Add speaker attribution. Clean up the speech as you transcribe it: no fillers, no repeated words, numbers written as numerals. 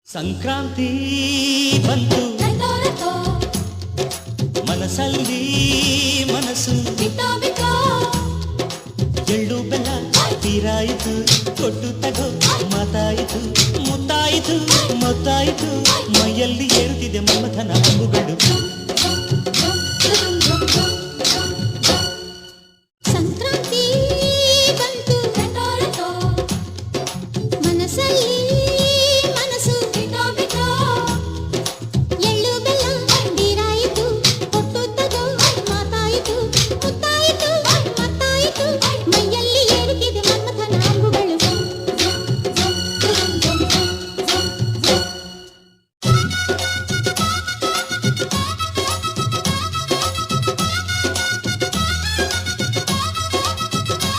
Speaker 1: ಸಂಕ್ರಾಂತಿ ಬಂತು ಮನಸ್ಸಲ್ಲಿ ಮನಸ್ಸು ಎಳ್ಳು ಬೆಲ್ಲ ತೀರಾಯಿತು ಕೊಟ್ಟು ತಗೋ ಮಾತಾಯಿತು ಮುತ್ತಾಯಿತು ಮೊತ್ತಾಯಿತು ಮೈಯಲ್ಲಿ ಏರುತ್ತಿದೆ ಮಮಥನ ಹಂಬುಗಳು